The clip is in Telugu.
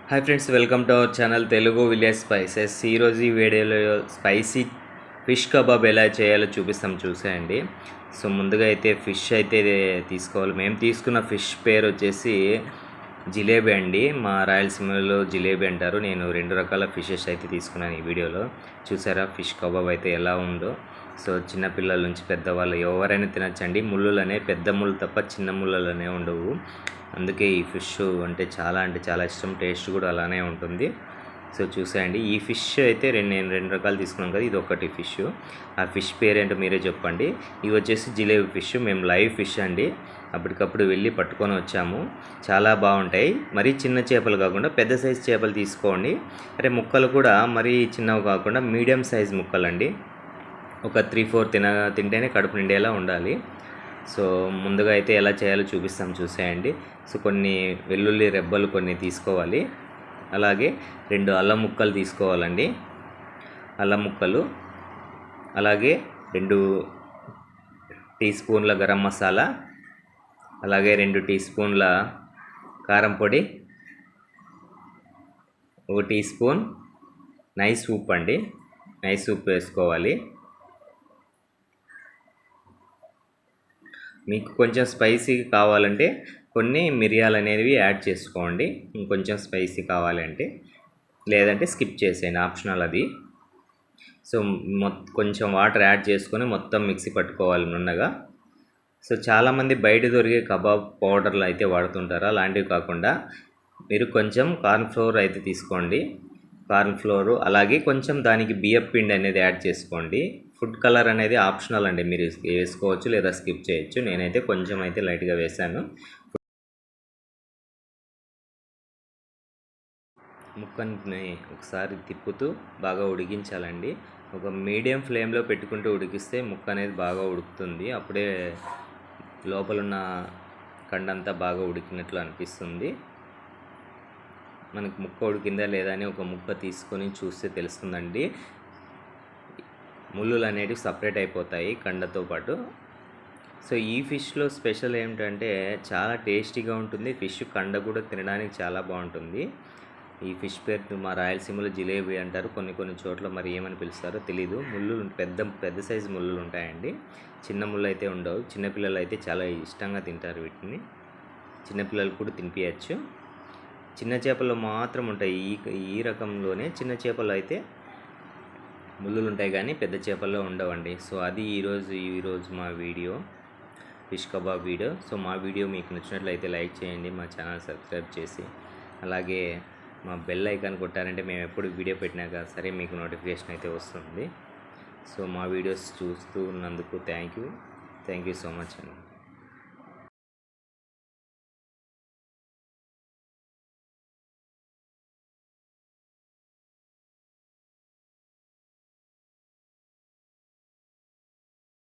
Hi friends, welcome to our channel Telugu village spices. ఈరోజు ఈ వీడియోలో స్పైసీ ఫిష్ కబాబ్ ఎలా చేయాలో చూసేయండి. సో ముందుగా అయితే ఫిష్ అయితే తీసుకోవాలి. మేము తీసుకున్న ఫిష్ పేరు వచ్చేసి జిలేబీ అండి. మా రాయలసీమలో జిలేబీ అంటారు. నేను 2 రకాల ఫిషెస్ అయితే తీసుకున్నాను ఈ వీడియోలో. చూసారా ఫిష్ కబాబ్ అయితే ఎలా ఉందో. సో చిన్నపిల్లల నుంచి పెద్దవాళ్ళు ఎవరైనా తినచ్చండి. ముళ్ళులనే పెద్ద ముళ్ళు తప్ప చిన్న ముళ్ళలనే ఉండవు. అందుకే ఈ ఫిష్ అంటే చాలా ఇష్టం. టేస్ట్ కూడా అలానే ఉంటుంది. సో చూసేయండి. ఈ ఫిష్ అయితే నేను 2 రకాలు తీసుకున్నాను కదా, ఇది ఒకటి ఫిష్. ఆ ఫిష్ పేరేంటో మీరే చెప్పండి. ఇవి వచ్చేసి జిలేబీ ఫిష్. మేము లైవ్ ఫిష్ అండి, అప్పటికప్పుడు వెళ్ళి పట్టుకొని వచ్చాము. చాలా బాగుంటాయి. మరీ చిన్న చేపలు కాకుండా పెద్ద సైజు చేపలు తీసుకోండి. అంటే ముక్కలు కూడా మరీ చిన్నవి కాకుండా మీడియం సైజ్ ముక్కలండి. ఒక 3-4 తింటేనే కడుపు నిండేలా ఉండాలి. సో ముందుగా అయితే ఎలా చేయాలో చూసేయండి. సో కొన్ని వెల్లుల్లి రెబ్బలు కొన్ని తీసుకోవాలి. అలాగే 2 అల్లం ముక్కలు తీసుకోవాలండి. అల్లం ముక్కలు, అలాగే 2 టీ స్పూన్ల గరం మసాలా, అలాగే 2 టీ స్పూన్ల కారం పొడి, 1 టీ స్పూన్ నైస్ ఉప్పు అండి. నైస్ ఉప్పు వేసుకోవాలి. మీకు కొంచెం స్పైసీ కావాలంటే కొన్ని మిరియాలు అనేవి యాడ్ చేసుకోండి, ఇంకొంచెం స్పైసీ కావాలంటే. లేదంటే స్కిప్ చేసేయండి, ఆప్షనల్ అది. సో కొంచెం వాటర్ యాడ్ చేసుకొని మొత్తం మిక్సీ పట్టుకోవాలి నున్నగా. సో చాలామంది బయట దొరికే కబాబ్ పౌడర్లు అయితే వాడుతుంటారు. అలాంటివి కాకుండా మీరు కొంచెం కార్న్ఫ్లోర్ అయితే తీసుకోండి. కార్న్ఫ్లోరు, అలాగే కొంచెం దానికి బియ్యం పిండి అనేది యాడ్ చేసుకోండి. ఫుడ్ కలర్ అనేది ఆప్షనల్ అండి, మీరు వేసుకోవచ్చు లేదా స్కిప్ చేయొచ్చు. నేనైతే కొంచెం అయితే లైట్గా వేసాను. ముక్కని ఒకసారి తిప్పుతూ బాగా ఉడికించాలండి. ఒక మీడియం ఫ్లేమ్లో పెట్టుకుంటూ ఉడికిస్తే ముక్క అనేది బాగా ఉడుకుతుంది. అప్పుడే లోపలున్న కండంతా బాగా ఉడికినట్లు అనిపిస్తుంది. మనకు ముక్క ఉడికిందా లేదా అని ఒక ముక్క తీసుకొని చూస్తే తెలుస్తుందండి. ముళ్ళులు అనేవి సపరేట్ అయిపోతాయి కండతో పాటు. సో ఈ ఫిష్లో స్పెషల్ ఏమిటంటే చాలా టేస్టీగా ఉంటుంది. ఫిష్ కండ కూడా తినడానికి చాలా బాగుంటుంది. ఈ ఫిష్ పేరు మా రాయలసీమలో జిలేబీ అంటారు. కొన్ని చోట్ల మరి ఏమని పిలుస్తారో తెలీదు. ముళ్ళు పెద్ద సైజు ముళ్ళులు ఉంటాయండి. చిన్న ముళ్ళు అయితే ఉండవు. చిన్నపిల్లలు అయితే చాలా ఇష్టంగా తింటారు వీటిని. చిన్నపిల్లలు కూడా తినిపించచ్చు. చిన్న చేపలు మాత్రం ఉంటాయి. ఈ రకంలోనే చిన్న చేపలు అయితే ముళ్ళులు ఉంటాయి, కానీ పెద్ద చేపల్లో ఉండవండి. సో అది ఈరోజు మా video, fish kebab video. So మా వీడియో మీకు నచ్చినట్లయితే లైక్ చేయండి, మా ఛానల్ సబ్స్క్రైబ్ చేసి, అలాగే మా బెల్ ఐకాన్ కొట్టారంటే మేము ఎప్పుడు వీడియో పెట్టినాక సరే మీకు నోటిఫికేషన్ అయితే వస్తుంది. సో మా వీడియోస్ చూస్తూ ఉన్నందుకు థ్యాంక్ యూ సో మచ్ అండి.